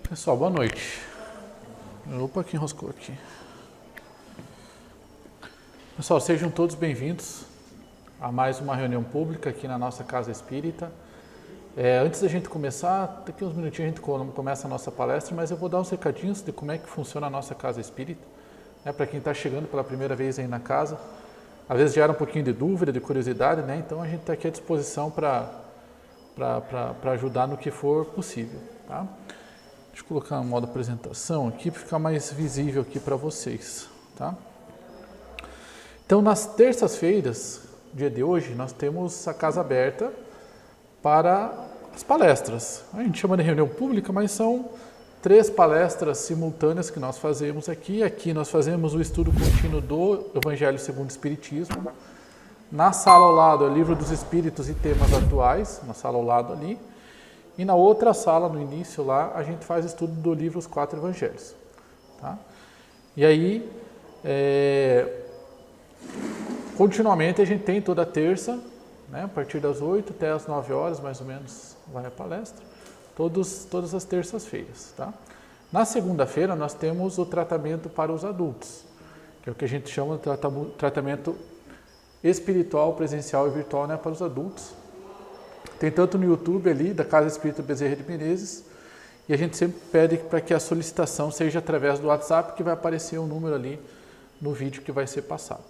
Pessoal, boa noite. Opa, que enroscou aqui. Pessoal, sejam todos bem-vindos a mais uma reunião pública aqui na nossa Casa Espírita. Antes da gente começar, daqui uns minutinhos a gente começa a nossa palestra, mas eu vou dar uns recadinhos de como é que funciona a nossa Casa Espírita, para quem está chegando pela primeira vez aí na casa. Às vezes gera um pouquinho de dúvida, de curiosidade, né? Então a gente está aqui à disposição para ajudar no que for possível, tá? Deixa eu colocar no modo apresentação aqui para ficar mais visível aqui para vocês, tá? Então, nas terças-feiras, dia de hoje, nós temos a casa aberta para as palestras. A gente chama de reunião pública, mas são 3 palestras simultâneas que nós fazemos aqui. Aqui nós fazemos o estudo contínuo do Evangelho segundo o Espiritismo. Na sala ao lado é o Livro dos Espíritos e Temas Atuais, na sala ao lado ali. E na outra sala, no início lá, a gente faz estudo do livro Os 4 Evangelhos. Tá? E aí, continuamente a gente tem toda terça, né, a partir das 8 até as 9 horas, mais ou menos, vai a palestra, todas as terças-feiras. Tá? Na segunda-feira, nós temos o tratamento para os adultos, que é o que a gente chama de tratamento espiritual, presencial e virtual, né, para os adultos. Tem tanto no YouTube ali, da Casa Espírita Bezerra de Menezes, e a gente sempre pede para que a solicitação seja através do WhatsApp, que vai aparecer um número ali no vídeo que vai ser passado.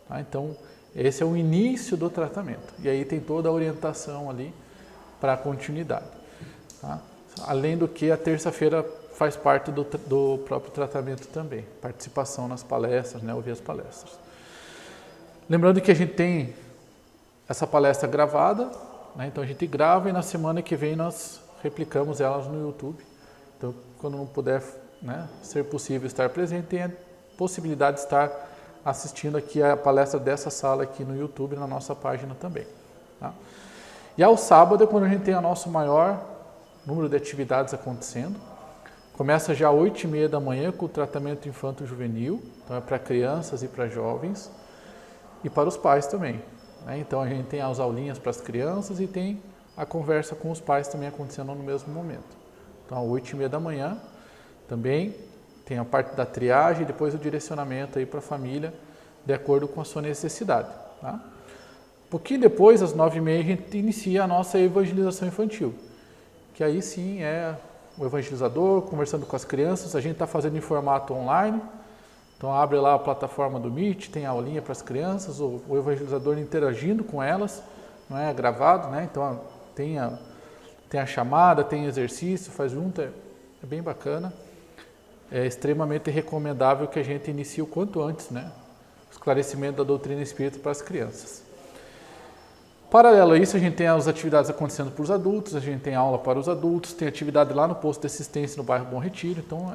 Tá? Então, esse é o início do tratamento. E aí tem toda a orientação ali para a continuidade. Tá? Além do que a terça-feira faz parte do próprio tratamento também. Participação nas palestras, né? Ouvir as palestras. Lembrando que a gente tem essa palestra gravada, né? Então a gente grava e na semana que vem nós replicamos elas no YouTube. Então, quando não puder, né, ser possível estar presente, tem a possibilidade de estar assistindo aqui a palestra dessa sala aqui no YouTube, na nossa página também. Tá? E ao sábado é quando a gente tem o nosso maior número de atividades acontecendo. Começa já às 8h30 da manhã com o tratamento infanto-juvenil, então é para crianças e para jovens e para os pais também. Né? Então a gente tem as aulinhas para as crianças e tem a conversa com os pais também acontecendo no mesmo momento. Então às 8h30 da manhã também tem a parte da triagem e depois o direcionamento aí para a família, de acordo com a sua necessidade. Tá? Um pouquinho depois, às 9h30, a gente inicia a nossa evangelização infantil, que aí sim é o evangelizador conversando com as crianças. A gente está fazendo em formato online, então abre lá a plataforma do Meet, tem a aulinha para as crianças, o evangelizador interagindo com elas, não é gravado, né? Então tem a chamada, tem exercício, faz junto, é bem bacana. É extremamente recomendável que a gente inicie o quanto antes, né? O esclarecimento da doutrina espírita para as crianças. Paralelo a isso, a gente tem as atividades acontecendo para os adultos, a gente tem aula para os adultos, tem atividade lá no posto de assistência no bairro Bom Retiro. Então,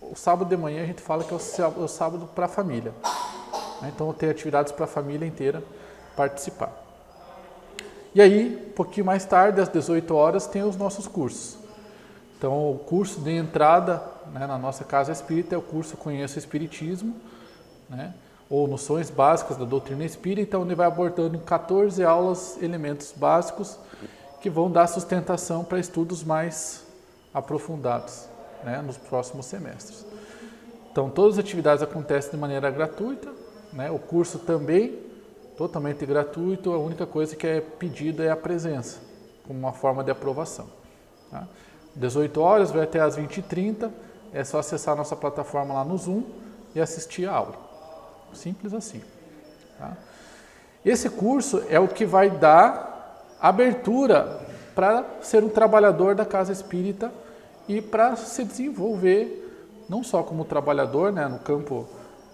o sábado de manhã a gente fala que é o sábado para a família. Então, tem atividades para a família inteira participar. E aí, um pouquinho mais tarde, às 18 horas, tem os nossos cursos. Então, o curso de entrada, né, na nossa Casa Espírita é o curso Conheça o Espiritismo, né, ou Noções Básicas da Doutrina Espírita, onde vai abordando em 14 aulas elementos básicos que vão dar sustentação para estudos mais aprofundados, né, nos próximos semestres. Então, todas as atividades acontecem de maneira gratuita, né, o curso também totalmente gratuito, a única coisa que é pedida é a presença, como uma forma de aprovação. Tá? 18 horas, vai até às 20h30, é só acessar a nossa plataforma lá no Zoom e assistir a aula. Simples assim. Tá? Esse curso é o que vai dar abertura para ser um trabalhador da Casa Espírita e para se desenvolver, não só como trabalhador, né, no campo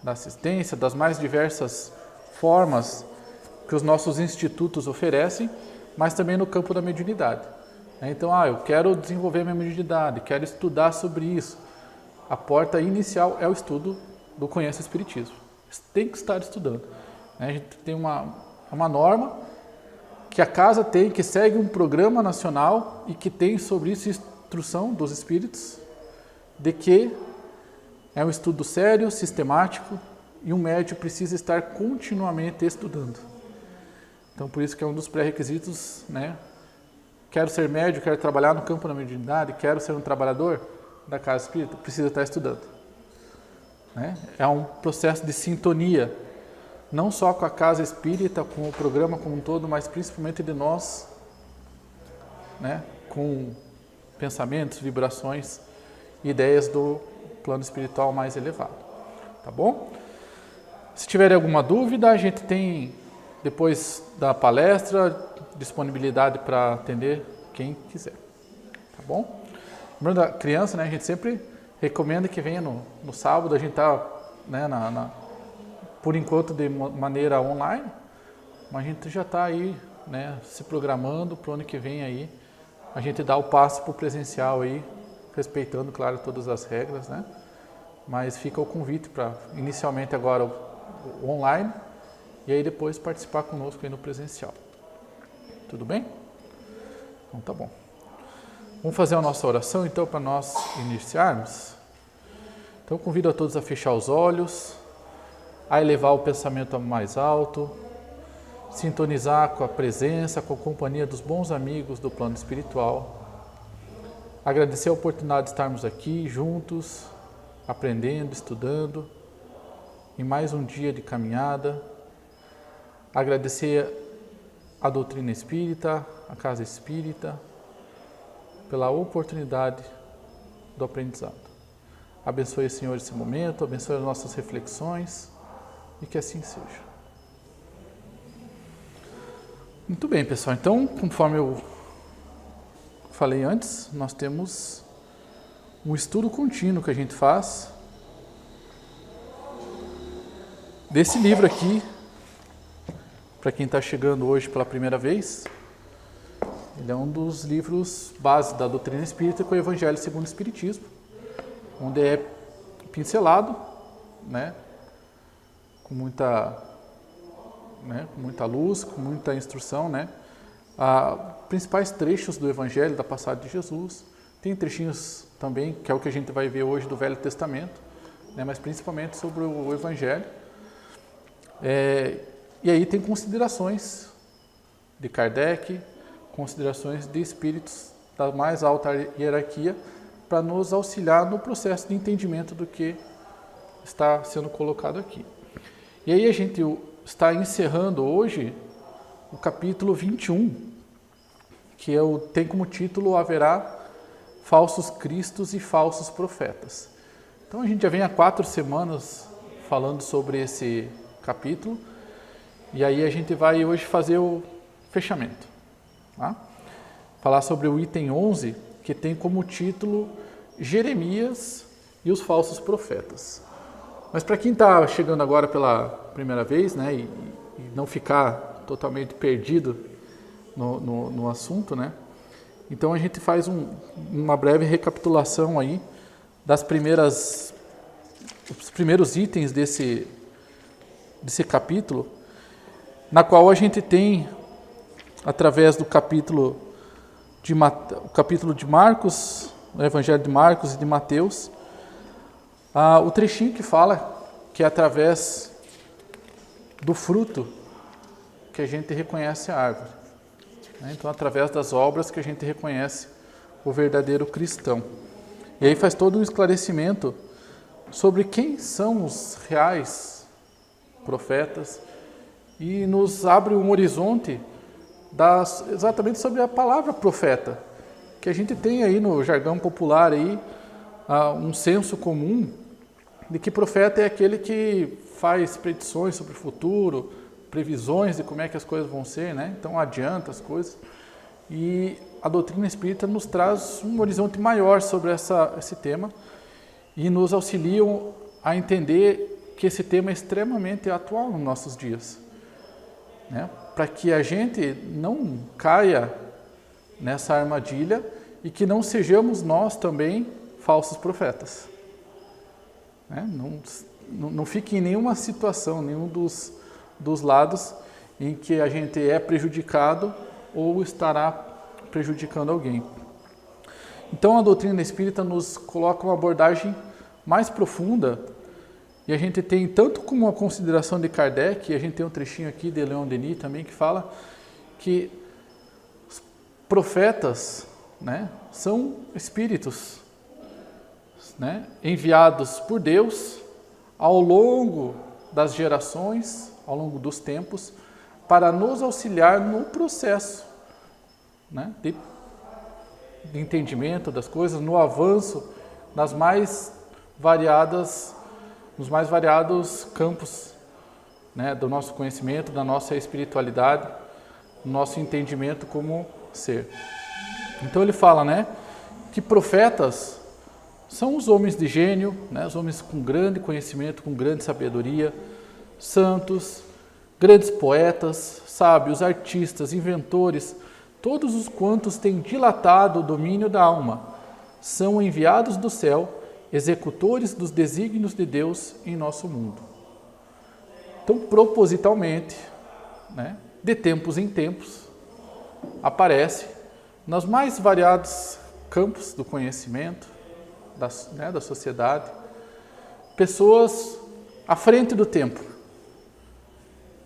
da assistência, das mais diversas formas que os nossos institutos oferecem, mas também no campo da mediunidade. Então, eu quero desenvolver minha mediunidade, quero estudar sobre isso. A porta inicial é o estudo do Conheça o Espiritismo. Você tem que estar estudando. A gente tem uma norma que a casa tem, que segue um programa nacional e que tem sobre isso instrução dos espíritos, de que é um estudo sério, sistemático, e um médium precisa estar continuamente estudando. Então, por isso que é um dos pré-requisitos, né, quero ser médium, quero trabalhar no campo da mediunidade, quero ser um trabalhador da casa espírita, precisa estar estudando. Né? É um processo de sintonia, não só com a casa espírita, com o programa como um todo, mas principalmente de nós, né? Com pensamentos, vibrações, ideias do plano espiritual mais elevado. Tá bom? Se tiverem alguma dúvida, a gente tem, depois da palestra, disponibilidade para atender quem quiser. Tá bom? Lembrando da criança, né, a gente sempre recomenda que venha no sábado, a gente está, né, por enquanto de maneira online, mas a gente já está aí, né, se programando para o ano que vem aí, a gente dá o passo para o presencial aí, respeitando, claro, todas as regras, né? Mas fica o convite para, inicialmente agora, o online, e aí depois participar conosco aí no presencial. Tudo bem? Então tá bom. Vamos fazer a nossa oração então para nós iniciarmos. Então convido a todos a fechar os olhos, a elevar o pensamento mais alto, sintonizar com a presença, com a companhia dos bons amigos do plano espiritual. Agradecer a oportunidade de estarmos aqui juntos, aprendendo, estudando, em mais um dia de caminhada. Agradecer a doutrina espírita, a casa espírita, pela oportunidade do aprendizado. Abençoe, Senhor, esse momento, abençoe as nossas reflexões e que assim seja. Muito bem, pessoal. Então, conforme eu falei antes, nós temos um estudo contínuo que a gente faz desse livro aqui, para quem está chegando hoje pela primeira vez. Ele é um dos livros base da doutrina espírita, com o Evangelho segundo o Espiritismo, onde é pincelado, né, com muita luz, com muita instrução, né, principais trechos do Evangelho, da passagem de Jesus. Tem trechinhos também, que é o que a gente vai ver hoje do Velho Testamento, né, mas principalmente sobre o Evangelho. E aí tem considerações de Kardec, considerações de espíritos da mais alta hierarquia, para nos auxiliar no processo de entendimento do que está sendo colocado aqui. E aí a gente está encerrando hoje o capítulo 21, que tem como título Haverá falsos cristos e falsos profetas. Então a gente já vem há 4 semanas falando sobre esse capítulo, e aí a gente vai hoje fazer o fechamento. Tá? Falar sobre o item 11, que tem como título Jeremias e os falsos profetas. Mas para quem está chegando agora pela primeira vez, né, e não ficar totalmente perdido no assunto, né, então a gente faz uma breve recapitulação aí dos primeiros itens desse capítulo, na qual a gente tem, através do capítulo de Marcos, o Evangelho de Marcos e de Mateus, o trechinho que fala que é através do fruto que a gente reconhece a árvore. Então, através das obras que a gente reconhece o verdadeiro cristão. E aí faz todo um esclarecimento sobre quem são os reais profetas e nos abre um horizonte exatamente sobre a palavra profeta, que a gente tem aí no jargão popular aí, um senso comum de que profeta é aquele que faz predições sobre o futuro, previsões de como é que as coisas vão ser, né? Então adianta as coisas. E a doutrina espírita nos traz um horizonte maior sobre esse tema e nos auxiliam a entender que esse tema é extremamente atual nos nossos dias, né? Para que a gente não caia nessa armadilha e que não sejamos nós também falsos profetas. Né? Não fique em nenhuma situação, nenhum dos lados em que a gente é prejudicado ou estará prejudicando alguém. Então a doutrina espírita nos coloca uma abordagem mais profunda, e a gente tem tanto como a consideração de Kardec, e a gente tem um trechinho aqui de Leon Denis também que fala que profetas, né, são espíritos, né, enviados por Deus ao longo das gerações, ao longo dos tempos, para nos auxiliar no processo, né, de entendimento das coisas, no avanço nos mais variados campos, né, do nosso conhecimento, da nossa espiritualidade, do nosso entendimento como ser. Então ele fala, né, que profetas são os homens de gênio, né, os homens com grande conhecimento, com grande sabedoria, santos, grandes poetas, sábios, artistas, inventores, todos os quantos têm dilatado o domínio da alma, são enviados do céu, executores dos desígnios de Deus em nosso mundo. Então, propositalmente, né, de tempos em tempos, aparece nos mais variados campos do conhecimento, da sociedade, pessoas à frente do tempo,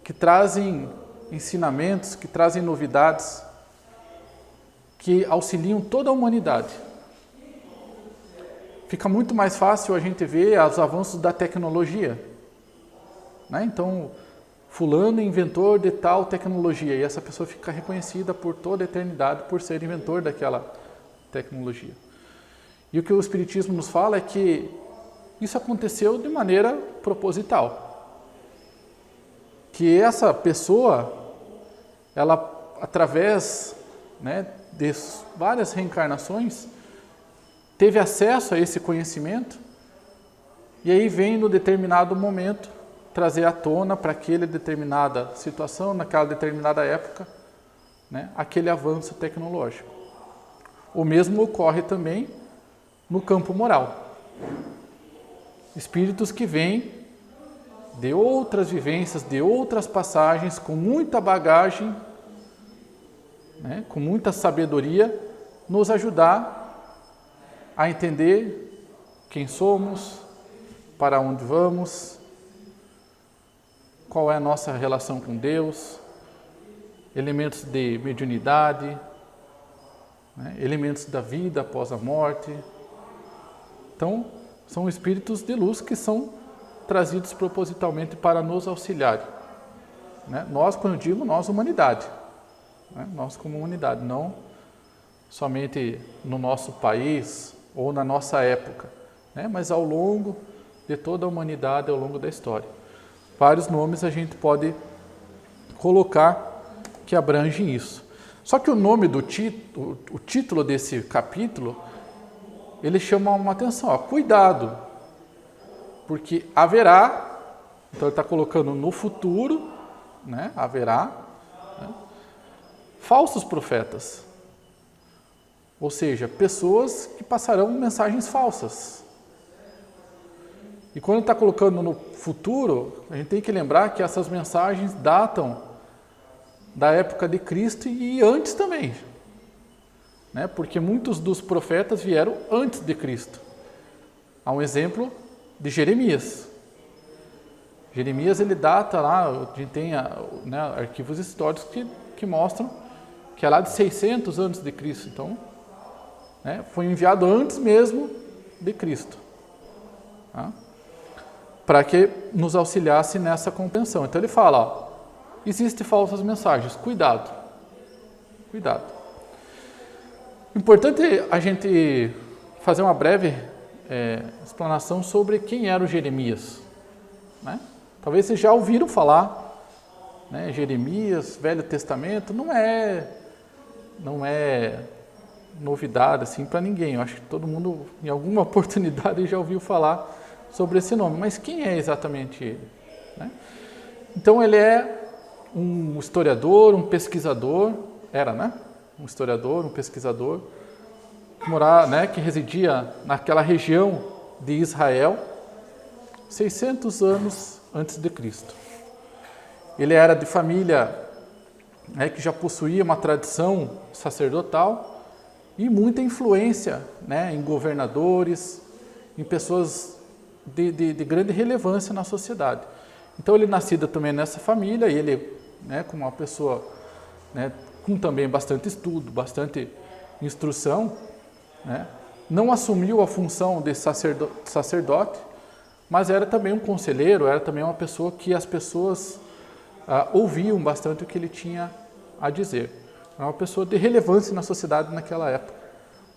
que trazem ensinamentos, que trazem novidades, que auxiliam toda a humanidade. Fica muito mais fácil a gente ver os avanços da tecnologia, né? Então, fulano é inventor de tal tecnologia, e essa pessoa fica reconhecida por toda a eternidade por ser inventor daquela tecnologia. E o que o Espiritismo nos fala é que isso aconteceu de maneira proposital. Que essa pessoa, ela, através, né, de várias reencarnações, teve acesso a esse conhecimento, e aí vem no determinado momento trazer à tona para aquela determinada situação, naquela determinada época, né, aquele avanço tecnológico. O mesmo ocorre também no campo moral. Espíritos que vêm de outras vivências, de outras passagens, com muita bagagem, né, com muita sabedoria, nos ajudar a entender quem somos, para onde vamos, qual é a nossa relação com Deus, elementos de mediunidade, né, elementos da vida após a morte. Então, são espíritos de luz que são trazidos propositalmente para nos auxiliar. Né? Nós, quando eu digo, nós, humanidade. Né? Nós como humanidade, não somente no nosso país ou na nossa época, né? Mas ao longo de toda a humanidade, ao longo da história. Vários nomes a gente pode colocar que abrangem isso. Só que o nome do o título desse capítulo, ele chama uma atenção, ó, cuidado, porque haverá, então ele está colocando no futuro, né, haverá, né, falsos profetas, ou seja, pessoas que passarão mensagens falsas. E quando está colocando no futuro, a gente tem que lembrar que essas mensagens datam da época de Cristo e antes também, né? Porque muitos dos profetas vieram antes de Cristo. Há um exemplo de Jeremias. Jeremias, ele data lá, a gente tem, né, arquivos históricos que mostram que é lá de 600 antes de Cristo. Então, né, foi enviado antes mesmo de Cristo, tá? Para que nos auxiliasse nessa compreensão. Então ele fala, ó, existem falsas mensagens, cuidado, cuidado. Importante a gente fazer uma breve explanação sobre quem era o Jeremias, né? Talvez vocês já ouviram falar, né? Jeremias, Velho Testamento, não é novidade assim para ninguém. Eu acho que todo mundo, em alguma oportunidade, já ouviu falar sobre esse nome. Mas quem é exatamente ele, né? Então ele é um historiador, um pesquisador, era, né? Um historiador, um pesquisador, que residia naquela região de Israel, 600 anos antes de Cristo. Ele era de família, né, que já possuía uma tradição sacerdotal e muita influência, né, em governadores, em pessoas de grande relevância na sociedade. Então ele nascido também nessa família, e ele, né, como uma pessoa, né, com também bastante estudo, bastante instrução, né? Não assumiu a função de sacerdote, mas era também um conselheiro, era também uma pessoa que as pessoas ouviam bastante o que ele tinha a dizer. Era uma pessoa de relevância na sociedade naquela época,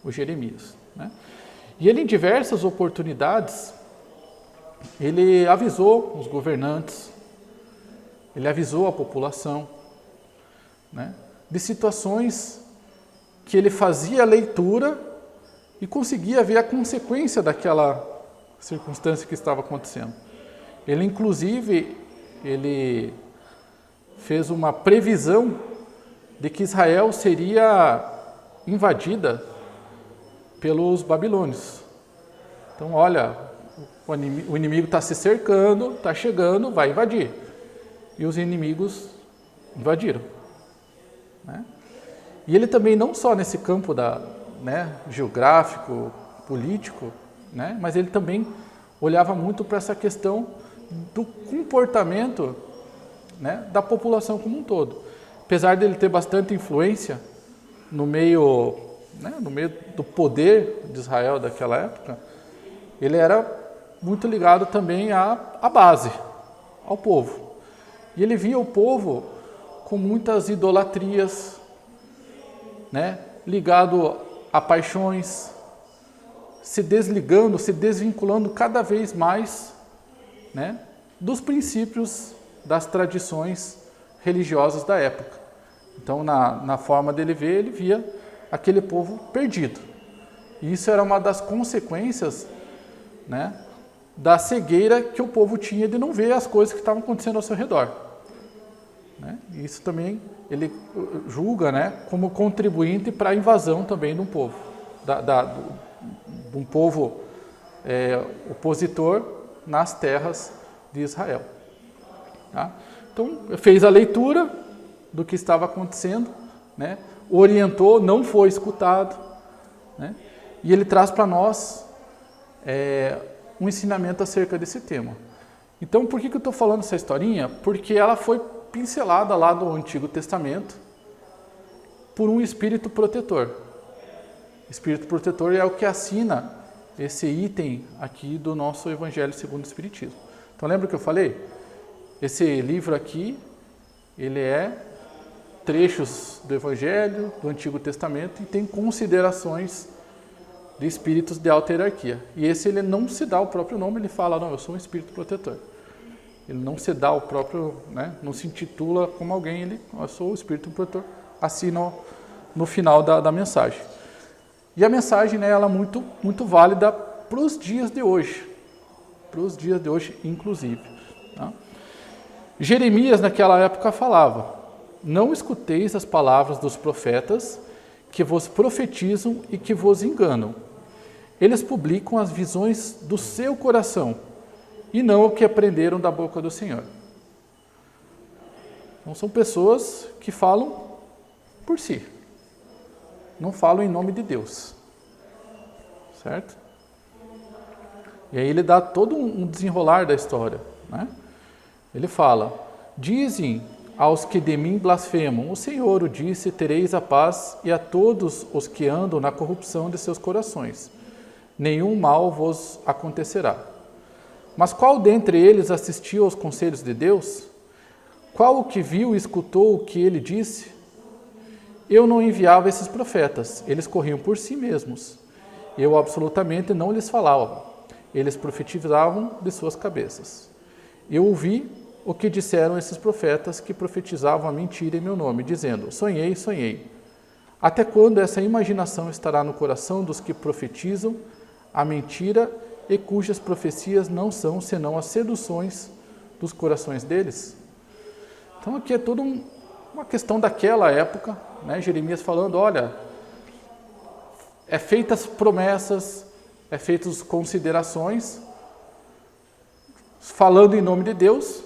o Jeremias, né? E ele, em diversas oportunidades, ele avisou os governantes, ele avisou a população, né, de situações que ele fazia a leitura e conseguia ver a consequência daquela circunstância que estava acontecendo. Ele, inclusive, ele fez uma previsão de que Israel seria invadida pelos babilônios. Então, olha, o inimigo está se cercando, está chegando, vai invadir. E os inimigos invadiram, né? E ele também, não só nesse campo geográfico, político, né, mas ele também olhava muito para essa questão do comportamento, né, da população como um todo. Apesar dele ter bastante influência no meio do poder de Israel daquela época, ele era muito ligado também à base, ao povo. E ele via o povo com muitas idolatrias, né, ligado a paixões, se desligando, se desvinculando cada vez mais, né, dos princípios, das tradições religiosas da época. Então, na forma dele ver, ele via aquele povo perdido. E isso era uma das consequências, né, da cegueira que o povo tinha de não ver as coisas que estavam acontecendo ao seu redor, né? E isso também ele julga, né, como contribuinte para a invasão também de um povo, de um povo opositor nas terras de Israel. Tá? Então, fez a leitura do que estava acontecendo, né, orientou, não foi escutado, né, e ele traz para nós um ensinamento acerca desse tema. Então, por que eu estou falando essa historinha? Porque ela foi pincelada lá no Antigo Testamento por um espírito protetor. Espírito protetor é o que assina esse item aqui do nosso Evangelho segundo o Espiritismo. Então, lembra que eu falei? Esse livro aqui, ele é trechos do Evangelho, do Antigo Testamento, e tem considerações de espíritos de alta hierarquia. E esse, ele não se dá o próprio nome, ele fala, não, eu sou um espírito protetor. Ele não se dá o próprio, né, não se intitula como alguém, eu sou o espírito protetor, assina no final da mensagem. E a mensagem, né, ela é muito, muito válida para os dias de hoje. Para os dias de hoje, inclusive. Tá? Jeremias, naquela época, falava, não escuteis as palavras dos profetas que vos profetizam e que vos enganam. Eles publicam as visões do seu coração e não o que aprenderam da boca do Senhor. Então, são pessoas que falam por si, não falam em nome de Deus, certo? E aí ele dá todo um desenrolar da história, né? Ele fala, dizem aos que de mim blasfemam, o Senhor o disse, tereis a paz, e a todos os que andam na corrupção de seus corações, nenhum mal vos acontecerá. Mas qual dentre eles assistiu aos conselhos de Deus? Qual o que viu e escutou o que ele disse? Eu não enviava esses profetas, eles corriam por si mesmos. Eu absolutamente não lhes falava, eles profetizavam de suas cabeças. Eu ouvi o que disseram esses profetas que profetizavam a mentira em meu nome, dizendo, sonhei, sonhei. Até quando essa imaginação estará no coração dos que profetizam a mentira e cujas profecias não são senão as seduções dos corações deles? Então aqui é toda uma questão daquela época, né? Jeremias falando, olha, é feitas promessas, é feitas considerações, falando em nome de Deus,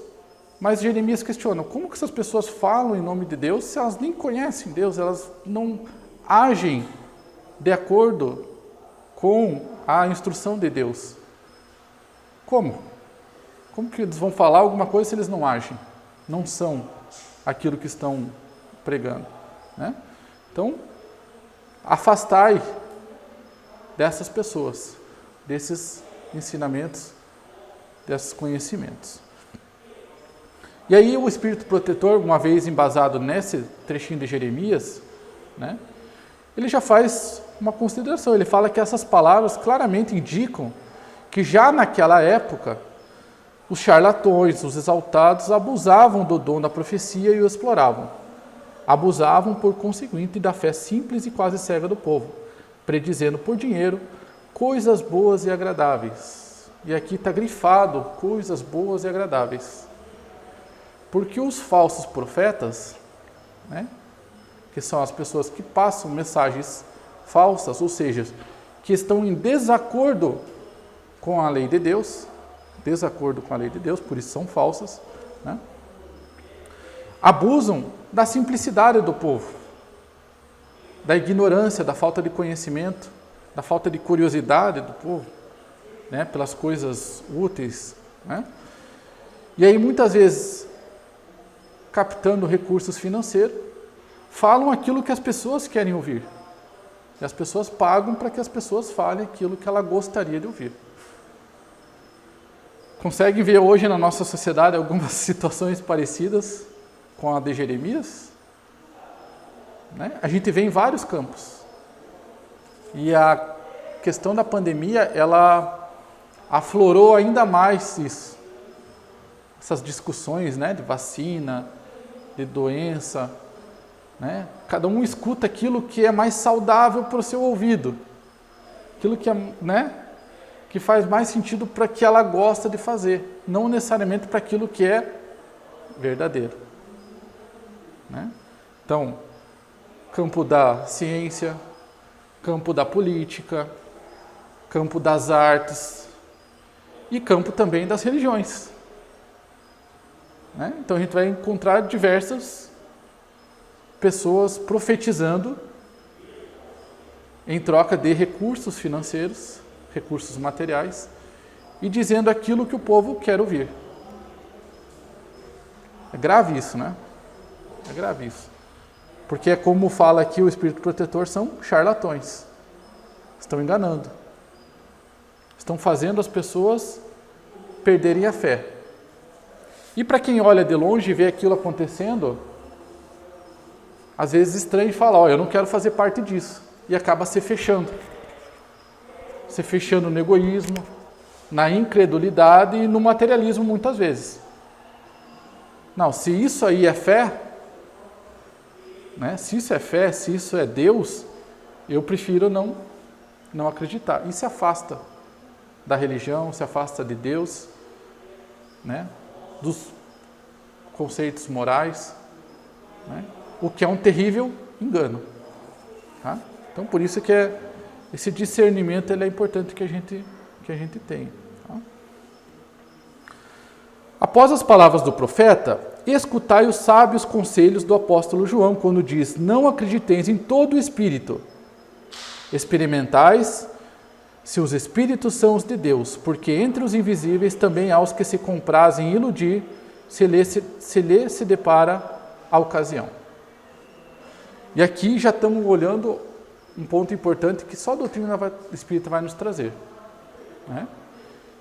mas Jeremias questiona, como que essas pessoas falam em nome de Deus se elas nem conhecem Deus, elas não agem de acordo com a instrução de Deus? Como? Como que eles vão falar alguma coisa se eles não agem? Não são aquilo que estão pregando, né? Então, afastai dessas pessoas, desses ensinamentos, desses conhecimentos. E aí o Espírito Protetor, uma vez embasado nesse trechinho de Jeremias, né, ele já faz uma consideração. Ele fala que essas palavras claramente indicam que já naquela época os charlatões, os exaltados, abusavam do dom da profecia e o exploravam. Abusavam, por conseguinte, da fé simples e quase cega do povo, predizendo por dinheiro coisas boas e agradáveis. E aqui está grifado, coisas boas e agradáveis. Porque os falsos profetas, né, que são as pessoas que passam mensagens falsas, ou seja, que estão em desacordo com a lei de Deus, por isso são falsas, né, abusam da simplicidade do povo, da ignorância, da falta de conhecimento, da falta de curiosidade do povo, né, pelas coisas úteis, né? E aí muitas vezes, captando recursos financeiros, falam aquilo que as pessoas querem ouvir. E as pessoas pagam para que as pessoas falem aquilo que ela gostaria de ouvir. Conseguem ver hoje na nossa sociedade algumas situações parecidas com a de Jeremias? Né? A gente vê em vários campos. E a questão da pandemia, ela aflorou ainda mais isso. Essas discussões, né, de vacina, de doença, né? Cada um escuta aquilo que é mais saudável para o seu ouvido, aquilo que é, né, que faz mais sentido para que ela gosta de fazer, não necessariamente para aquilo que é verdadeiro, né? Então, campo da ciência, campo da política, campo das artes e campo também das religiões, né? Então a gente vai encontrar diversas pessoas profetizando em troca de recursos financeiros, recursos materiais, e dizendo aquilo que o povo quer ouvir. É grave isso, né? É grave isso. Porque é como fala aqui o Espírito Protetor, são charlatões. Estão enganando. Estão fazendo as pessoas perderem a fé. E para quem olha de longe e vê aquilo acontecendo, às vezes estranho fala, eu não quero fazer parte disso. E acaba se fechando. Se fechando no egoísmo, na incredulidade e no materialismo muitas vezes. Não, se isso aí é fé, né? Se isso é fé, se isso é Deus, eu prefiro não acreditar. E se afasta da religião, se afasta de Deus, né? Dos conceitos morais, né? O que é um terrível engano. Tá? Então, por isso que esse discernimento ele é importante que a gente tenha. Tá? Após as palavras do profeta, escutai os sábios conselhos do apóstolo João, quando diz, não acrediteis em todo o espírito, experimentais se os espíritos são os de Deus, porque entre os invisíveis também há os que se comprazem em iludir, se lhe se depara a ocasião. E aqui já estamos olhando um ponto importante que só a doutrina espírita vai nos trazer, né?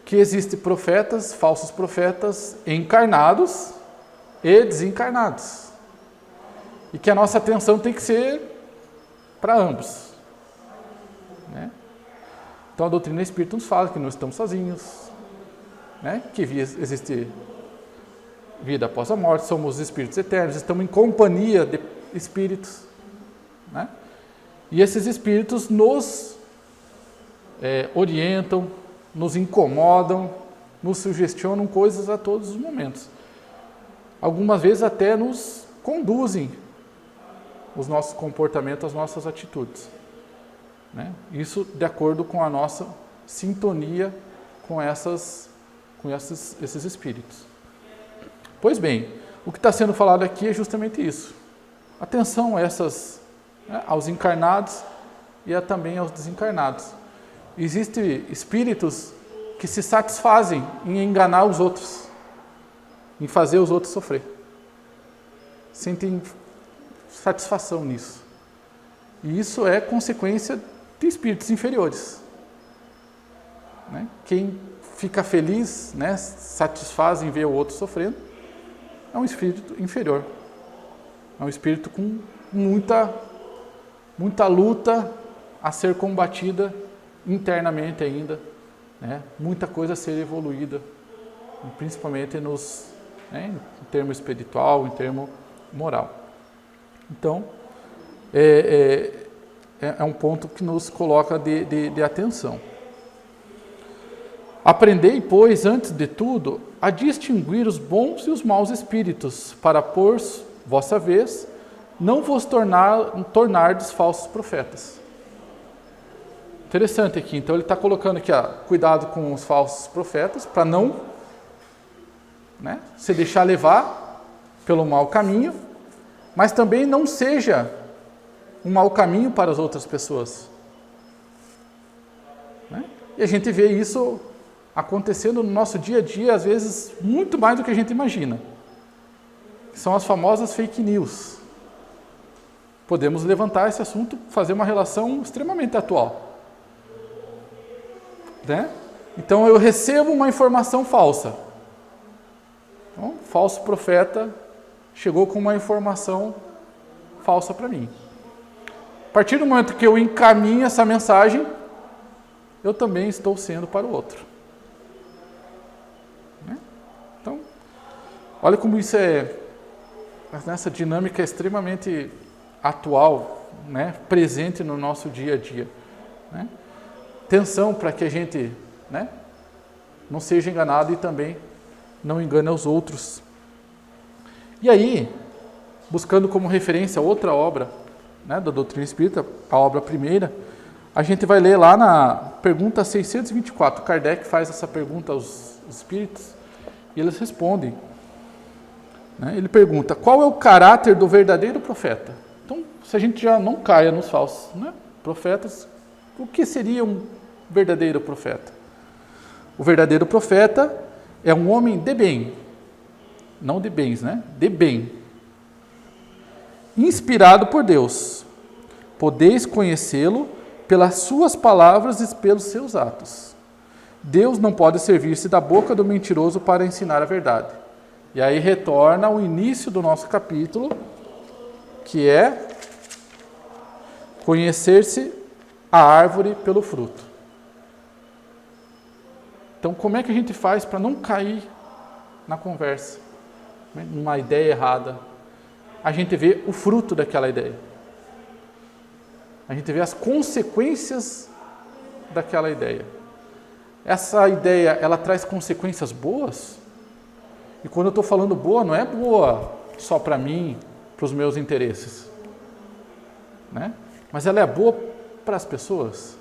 Que existem profetas, falsos profetas, encarnados e desencarnados. E que a nossa atenção tem que ser para ambos, né? Então a doutrina espírita nos fala que não estamos sozinhos, né? Que existe vida após a morte, somos espíritos eternos, estamos em companhia de espíritos, né? E esses espíritos nos orientam, nos incomodam, nos sugestionam coisas a todos os momentos. Algumas vezes até nos conduzem os nossos comportamentos, as nossas atitudes, né? Isso de acordo com a nossa sintonia com esses espíritos. Pois bem, o que está sendo falado aqui é justamente isso. Atenção a aos encarnados e também aos desencarnados. Existem espíritos que se satisfazem em enganar os outros, em fazer os outros sofrer. Sentem satisfação nisso. E isso é consequência de espíritos inferiores. Né? Quem fica feliz, né, satisfaz em ver o outro sofrendo, é um espírito inferior. É um espírito com muita luta a ser combatida internamente ainda, né? Muita coisa a ser evoluída, principalmente em termo espiritual, em termo moral. Então, é um ponto que nos coloca de atenção. Aprendei, pois, antes de tudo, a distinguir os bons e os maus espíritos, para por vossa vez não vos tornardes falsos profetas. Interessante aqui, então ele está colocando aqui, cuidado com os falsos profetas, para não, né, se deixar levar pelo mau caminho, mas também não seja um mau caminho para as outras pessoas. Né? E a gente vê isso acontecendo no nosso dia a dia, às vezes, muito mais do que a gente imagina. São as famosas fake news. Podemos levantar esse assunto, fazer uma relação extremamente atual. Né? Então, eu recebo uma informação falsa. Então, falso profeta chegou com uma informação falsa para mim. A partir do momento que eu encaminho essa mensagem, eu também estou sendo para o outro. Então, olha como isso essa dinâmica é extremamente atual, né, presente no nosso dia a dia. Né? Atenção para que a gente, né, não seja enganado e também não engane os outros. E aí, buscando como referência outra obra, né, da doutrina espírita, a obra primeira, a gente vai ler lá na pergunta 624. Kardec faz essa pergunta aos espíritos e eles respondem. Né? Ele pergunta: qual é o caráter do verdadeiro profeta? Então, se a gente já não caia nos falsos, né, profetas, o que seria um verdadeiro profeta? O verdadeiro profeta é um homem de bem, não de bens, né? De bem, inspirado por Deus. Podeis conhecê-lo pelas suas palavras e pelos seus atos. Deus não pode servir-se da boca do mentiroso para ensinar a verdade. E aí retorna ao início do nosso capítulo, que é conhecer-se a árvore pelo fruto. Então, como é que a gente faz para não cair na conversa, né, numa ideia errada? A gente vê o fruto daquela ideia. A gente vê as consequências daquela ideia. Essa ideia, ela traz consequências boas? E quando eu estou falando boa, não é boa só para mim, para os meus interesses. Né? Mas ela é boa para as pessoas.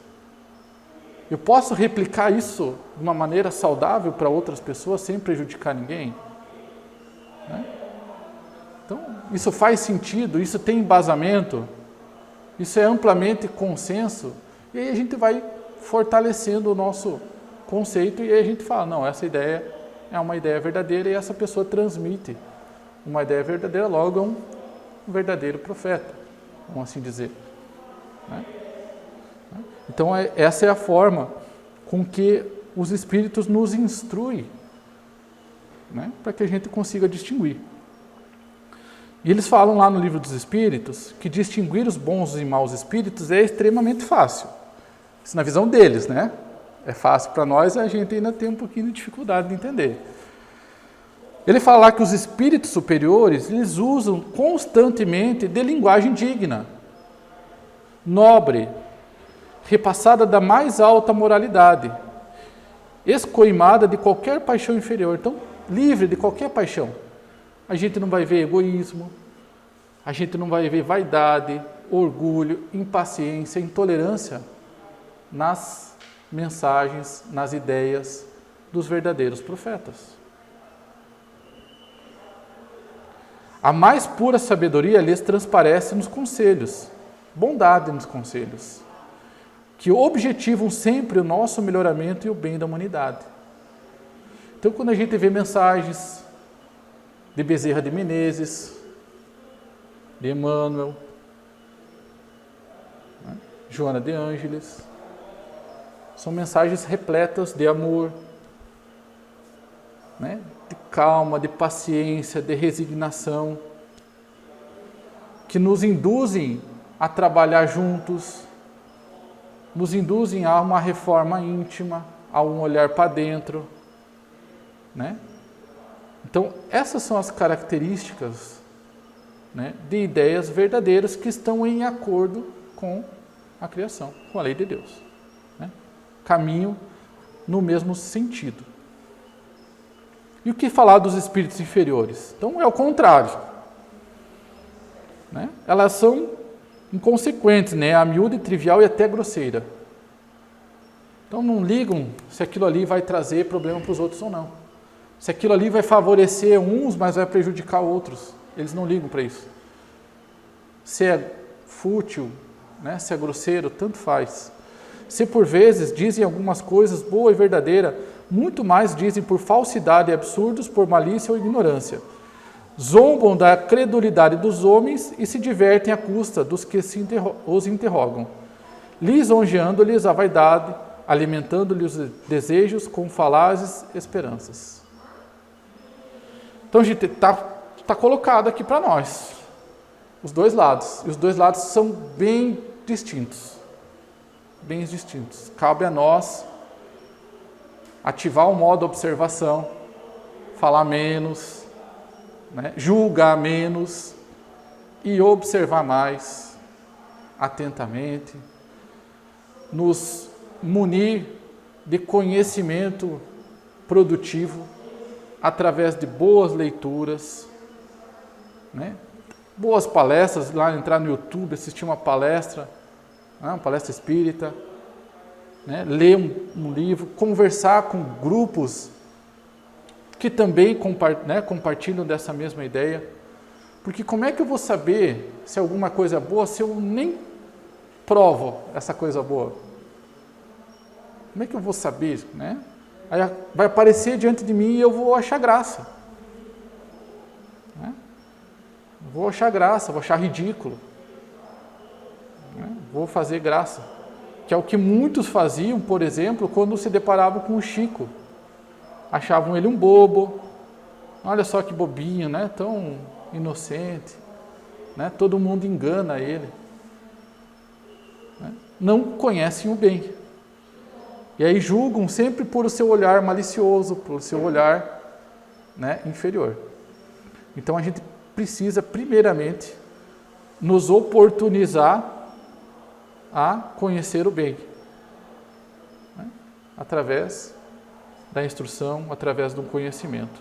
Eu posso replicar isso de uma maneira saudável para outras pessoas sem prejudicar ninguém? Né? Então, isso faz sentido, isso tem embasamento, isso é amplamente consenso, e aí a gente vai fortalecendo o nosso conceito e aí a gente fala, não, essa ideia é uma ideia verdadeira e essa pessoa transmite uma ideia verdadeira, logo é um verdadeiro profeta, vamos assim dizer. Né? Então, essa é a forma com que os espíritos nos instruem, né, para que a gente consiga distinguir. E eles falam lá no Livro dos Espíritos que distinguir os bons e maus espíritos é extremamente fácil. Isso na visão deles, né? É fácil para nós, a gente ainda tem um pouquinho de dificuldade de entender. Ele fala lá que os espíritos superiores, eles usam constantemente de linguagem digna, nobre, repassada da mais alta moralidade, escoimada de qualquer paixão inferior, então livre de qualquer paixão. A gente não vai ver egoísmo, a gente não vai ver vaidade, orgulho, impaciência, intolerância nas mensagens, nas ideias dos verdadeiros profetas. A mais pura sabedoria lhes transparece nos conselhos, bondade nos conselhos, que objetivam sempre o nosso melhoramento e o bem da humanidade. Então, quando a gente vê mensagens de Bezerra de Menezes, de Emmanuel, né? Joana de Ângeles. São mensagens repletas de amor, né? De calma, de paciência, de resignação, que nos induzem a trabalhar juntos, nos induzem a uma reforma íntima, a um olhar para dentro, né? Então, essas são as características, né, de ideias verdadeiras que estão em acordo com a criação, com a lei de Deus, né? Caminho no mesmo sentido. E o que falar dos espíritos inferiores? Então, é o contrário, né? Elas são inconsequentes, né? A miúda, trivial e até grosseira. Então, não ligam se aquilo ali vai trazer problema para os outros ou não. Se aquilo ali vai favorecer uns, mas vai prejudicar outros. Eles não ligam para isso. Se é fútil, né? Se é grosseiro, tanto faz. Se por vezes dizem algumas coisas boa e verdadeira, muito mais dizem por falsidade e absurdos, por malícia ou ignorância. Zombam da credulidade dos homens e se divertem à custa dos que os interrogam, lisonjeando-lhes a vaidade, alimentando-lhes os desejos com falazes esperanças. Então, gente, está colocado aqui para nós os dois lados. E os dois lados são bem distintos. Bem distintos. Cabe a nós ativar o modo observação, falar menos, né, julgar menos e observar mais atentamente, nos munir de conhecimento produtivo através de boas leituras, né, boas palestras, lá entrar no YouTube, assistir uma palestra, né, uma palestra espírita, né, ler um livro, conversar com grupos que também compartilham dessa mesma ideia. Porque como é que eu vou saber se alguma coisa é boa se eu nem provo essa coisa boa? Como é que eu vou saber, né? Aí vai aparecer diante de mim e eu vou achar graça. Né? Vou achar graça, vou achar ridículo. Né? Vou fazer graça. Que é o que muitos faziam, por exemplo, quando se deparavam com o Chico. Achavam ele um bobo. Olha só que bobinho, né? Tão inocente. Né? Todo mundo engana ele. Né? Não conhecem o bem. E aí julgam sempre por o seu olhar malicioso, por o seu olhar, né, inferior. Então a gente precisa, primeiramente, nos oportunizar a conhecer o bem. Né? Através da instrução, através do conhecimento.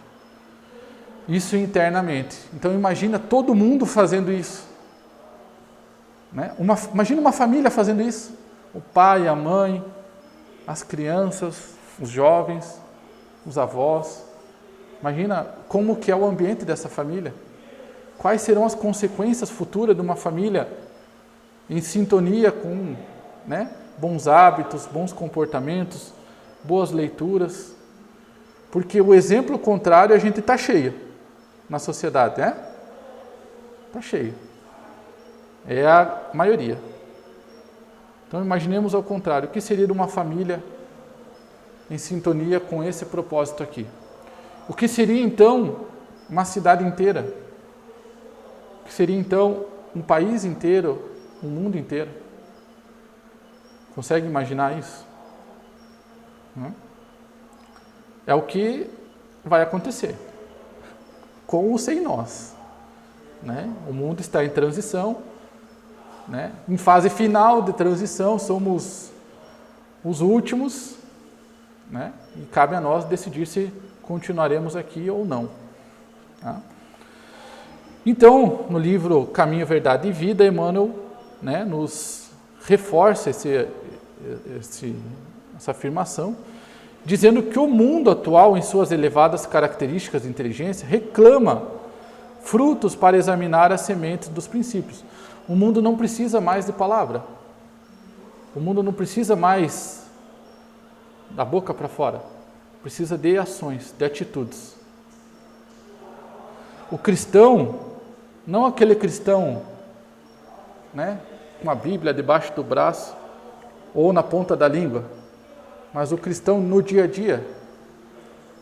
Isso internamente. Então imagina todo mundo fazendo isso. Né? Imagina uma família fazendo isso. O pai, a mãe, as crianças, os jovens, os avós. Imagina como que é o ambiente dessa família. Quais serão as consequências futuras de uma família em sintonia com, né, bons hábitos, bons comportamentos, boas leituras. Porque o exemplo contrário a gente está cheio na sociedade, né? Está cheio. É a maioria. Então imaginemos ao contrário, o que seria de uma família em sintonia com esse propósito aqui? O que seria então uma cidade inteira? O que seria então um país inteiro, um mundo inteiro? Consegue imaginar isso? É o que vai acontecer, com ou sem nós. Né? O mundo está em transição. Né? Em fase final de transição, somos os últimos, né? E cabe a nós decidir se continuaremos aqui ou não. Tá? Então, no livro Caminho, Verdade e Vida, Emmanuel, né, nos reforça essa afirmação, dizendo que o mundo atual, em suas elevadas características de inteligência, reclama frutos para examinar as sementes dos princípios. O mundo não precisa mais de palavra. O mundo não precisa mais da boca para fora. Precisa de ações, de atitudes. O cristão Não aquele cristão, né, com a Bíblia debaixo do braço ou na ponta da língua, mas o cristão no dia a dia,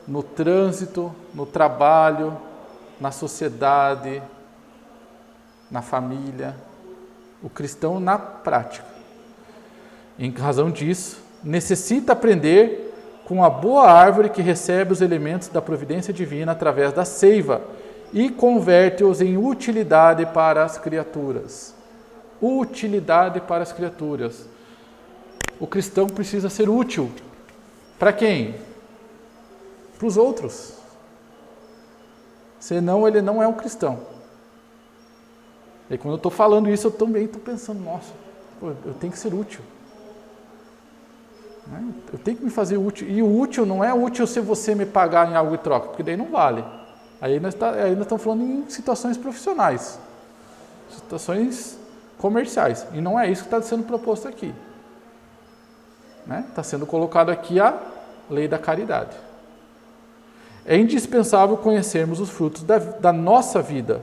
no trânsito, no trabalho, na sociedade, na família, o cristão na prática. Em razão disso, necessita aprender com a boa árvore que recebe os elementos da providência divina através da seiva e converte-os em utilidade para as criaturas. Utilidade para as criaturas. O cristão precisa ser útil. Para quem? Para os outros. Senão ele não é um cristão. E quando eu estou falando isso, eu também estou pensando, nossa, eu tenho que ser útil. Eu tenho que me fazer útil. E o útil não é útil se você me pagar em algo em troca, porque daí não vale. Aí nós estamos falando em situações profissionais, situações comerciais. E não é isso que está sendo proposto aqui. Está sendo colocado aqui a lei da caridade. É indispensável conhecermos os frutos da nossa vida.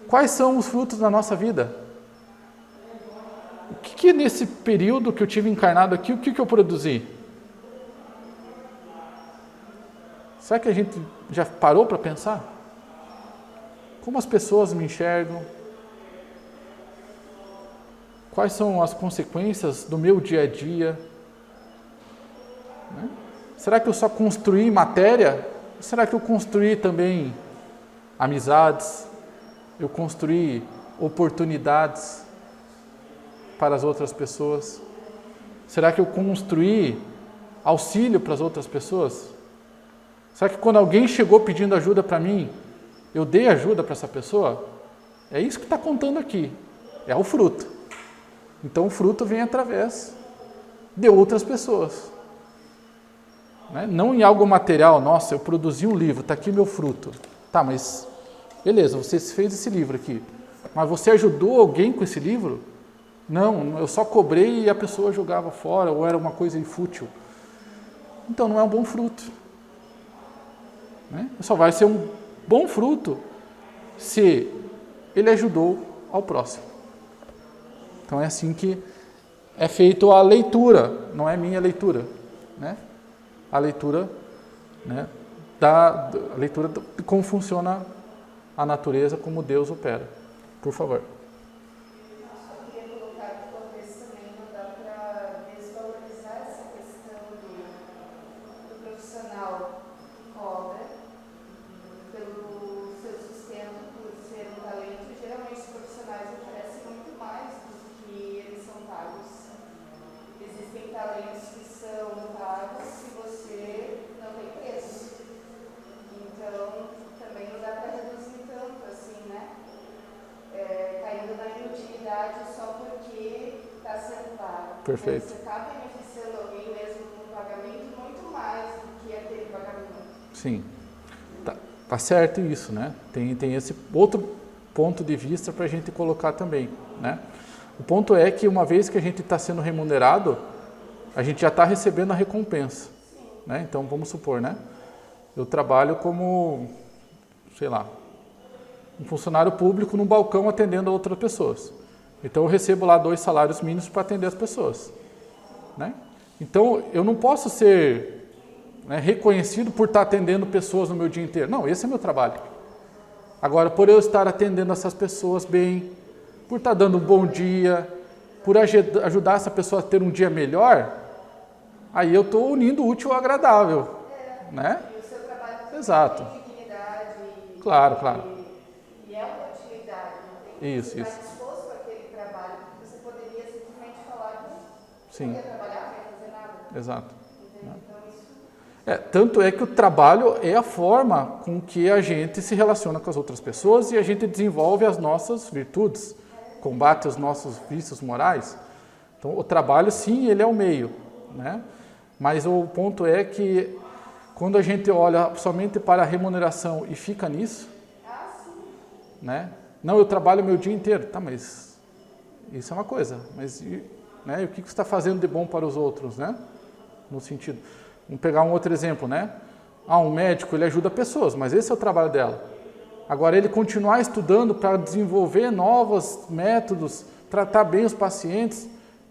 Quais são os frutos da nossa vida? O que nesse período que eu tive encarnado aqui, o que eu produzi? Será que a gente já parou para pensar? Como as pessoas me enxergam? Quais são as consequências do meu dia a dia? Será que eu só construí matéria? Será que eu construí também amizades? Eu construí oportunidades para as outras pessoas? Será que eu construí auxílio para as outras pessoas? Será que quando alguém chegou pedindo ajuda para mim, eu dei ajuda para essa pessoa? É isso que está contando aqui. É o fruto. Então o fruto vem através de outras pessoas. Não em algo material. Nossa, eu produzi um livro, está aqui meu fruto. Tá, mas beleza, você fez esse livro aqui. Mas você ajudou alguém com esse livro? Não, eu só cobrei e a pessoa jogava fora, ou era uma coisa infútil. Então não é um bom fruto. Só vai ser um bom fruto se ele ajudou ao próximo. Então é assim que é feita a leitura, não é minha leitura. A leitura, a leitura de como funciona a natureza, como Deus opera. Por favor. Perfeito. Você está beneficiando alguém mesmo com um pagamento muito mais do que aquele pagamento. Sim. Tá certo isso, né? Tem esse outro ponto de vista para a gente colocar também, né? O ponto é que uma vez que a gente está sendo remunerado, a gente já está recebendo a recompensa. Né? Então, vamos supor, né? Eu trabalho como, sei lá, um funcionário público num balcão atendendo a outras pessoas. Então eu recebo lá 2 salários mínimos para atender as pessoas. Né? Então eu não posso ser reconhecido por estar atendendo pessoas no meu dia inteiro. Não, esse é meu trabalho. Agora, por eu estar atendendo essas pessoas bem, por estar dando um bom dia, por ajudar essa pessoa a ter um dia melhor, aí eu estou unindo o útil ao agradável. Né? E o seu trabalho Exato. tem dignidade. Claro. E é uma utilidade. Não tem Isso. Sim. Não ia trabalhar, não ia fazer nada. Exato. Então, isso... Tanto é que o trabalho é a forma com que a gente se relaciona com as outras pessoas e a gente desenvolve as nossas virtudes, combate os nossos vícios morais. Então, o trabalho, sim, ele é o meio. Né? Mas o ponto é que quando a gente olha somente para a remuneração e fica nisso, né? Não, eu trabalho meu dia inteiro. Tá, mas isso é uma coisa. Mas... Né? E o que você está fazendo de bom para os outros, né? No sentido, vamos pegar um outro exemplo, né? Um médico, ele ajuda pessoas, mas esse é o trabalho dela. Agora, ele continuar estudando para desenvolver novos métodos, tratar bem os pacientes,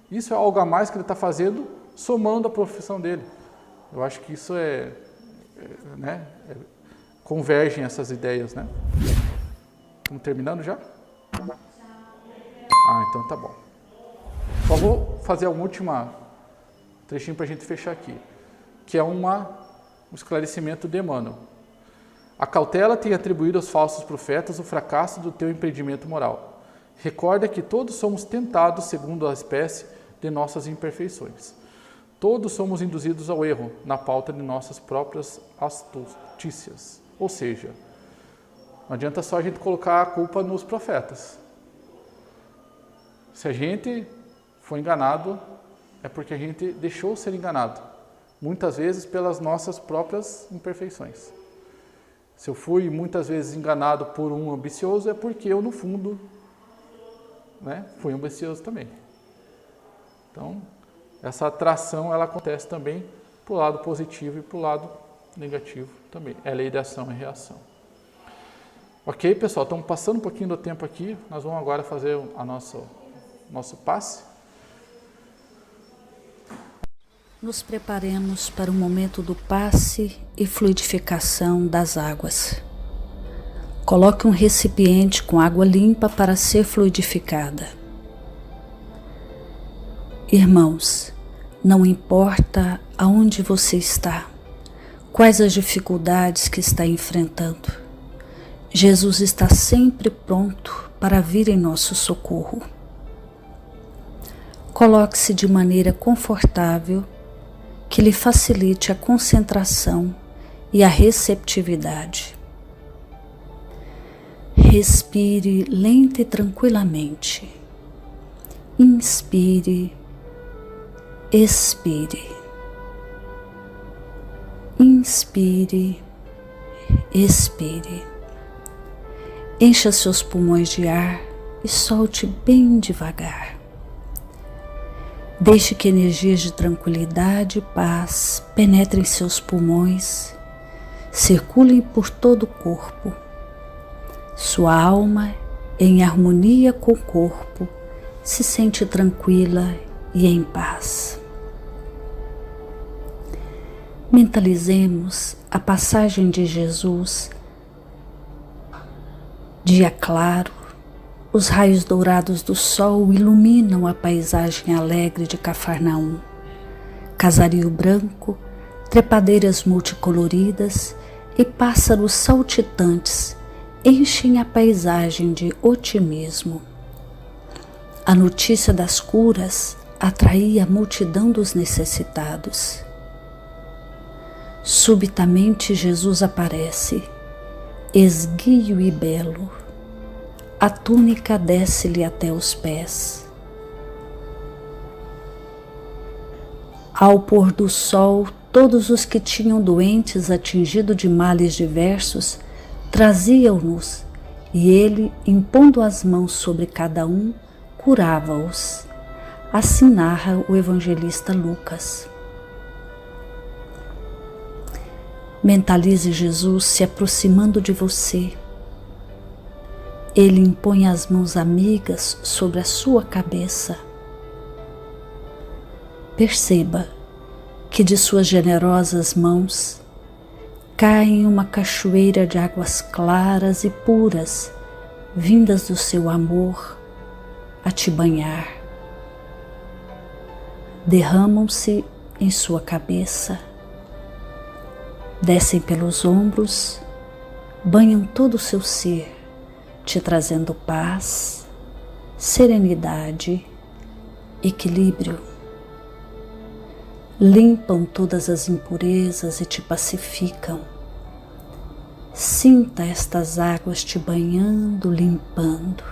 isso é algo a mais que ele está fazendo, somando a profissão dele. Eu acho que isso convergem essas ideias, né? Estamos terminando já? Então tá bom. Só vou fazer um último trechinho para a gente fechar aqui, que é um esclarecimento de Emmanuel. A cautela tem atribuído aos falsos profetas o fracasso do teu empreendimento moral. Recorda que todos somos tentados segundo a espécie de nossas imperfeições. Todos somos induzidos ao erro na pauta de nossas próprias astutícias. Ou seja, não adianta só a gente colocar a culpa nos profetas. Se a gente foi enganado, é porque a gente deixou ser enganado. Muitas vezes pelas nossas próprias imperfeições. Se eu fui muitas vezes enganado por um ambicioso, é porque eu, no fundo, fui ambicioso também. Então, essa atração ela acontece também para o lado positivo e para o lado negativo também. É lei de ação e reação. Ok, pessoal? Estamos passando um pouquinho do tempo aqui. Nós vamos agora fazer nosso passe. Nos preparemos para o momento do passe e fluidificação das águas. Coloque um recipiente com água limpa para ser fluidificada. Irmãos, não importa aonde você está, quais as dificuldades que está enfrentando, Jesus está sempre pronto para vir em nosso socorro. Coloque-se de maneira confortável que lhe facilite a concentração e a receptividade. Respire lenta e tranquilamente. Inspire, expire. Inspire, expire. Encha seus pulmões de ar e solte bem devagar. Deixe que energias de tranquilidade e paz penetrem seus pulmões, circulem por todo o corpo. Sua alma, em harmonia com o corpo, se sente tranquila e em paz. Mentalizemos a passagem de Jesus, dia claro. Os raios dourados do sol iluminam a paisagem alegre de Cafarnaum. Casario branco, trepadeiras multicoloridas e pássaros saltitantes enchem a paisagem de otimismo. A notícia das curas atraía a multidão dos necessitados. Subitamente Jesus aparece, esguio e belo. A túnica desce-lhe até os pés. Ao pôr do sol, todos os que tinham doentes atingidos de males diversos traziam-nos, e ele, impondo as mãos sobre cada um, curava-os. Assim narra o evangelista Lucas. Mentalize Jesus se aproximando de você. Ele impõe as mãos amigas sobre a sua cabeça. Perceba que de suas generosas mãos cai uma cachoeira de águas claras e puras, vindas do seu amor, a te banhar. Derramam-se em sua cabeça, descem pelos ombros, banham todo o seu ser, te trazendo paz, serenidade, equilíbrio. Limpam todas as impurezas e te pacificam. Sinta estas águas te banhando, limpando.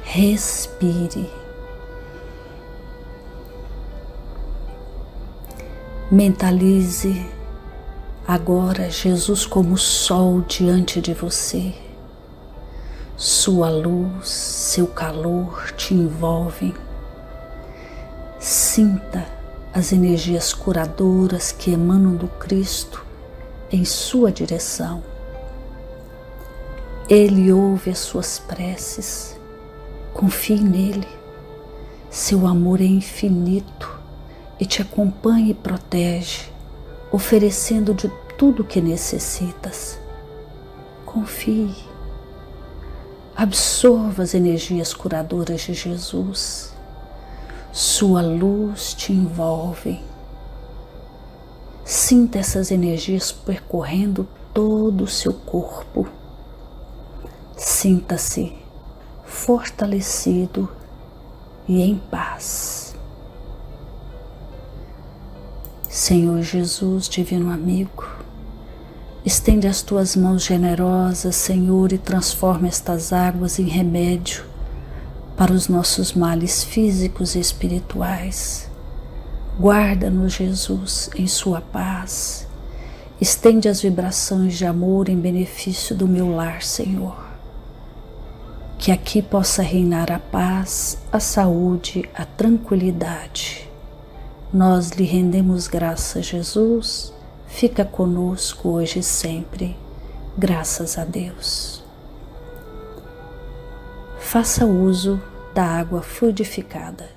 Respire. Mentalize agora Jesus como sol diante de você. Sua luz, seu calor te envolvem. Sinta as energias curadoras que emanam do Cristo em sua direção. Ele ouve as suas preces. Confie nele. Seu amor é infinito e te acompanha e protege, oferecendo de tudo o que necessitas. Confie. Absorva as energias curadoras de Jesus. Sua luz te envolve. Sinta essas energias percorrendo todo o seu corpo. Sinta-se fortalecido e em paz. Senhor Jesus, divino amigo, estende as tuas mãos generosas, Senhor, e transforma estas águas em remédio para os nossos males físicos e espirituais. Guarda-nos, Jesus, em sua paz. Estende as vibrações de amor em benefício do meu lar, Senhor. Que aqui possa reinar a paz, a saúde, a tranquilidade. Nós lhe rendemos graças, Jesus. Fica conosco hoje e sempre. Graças a Deus. Faça uso da água fluidificada.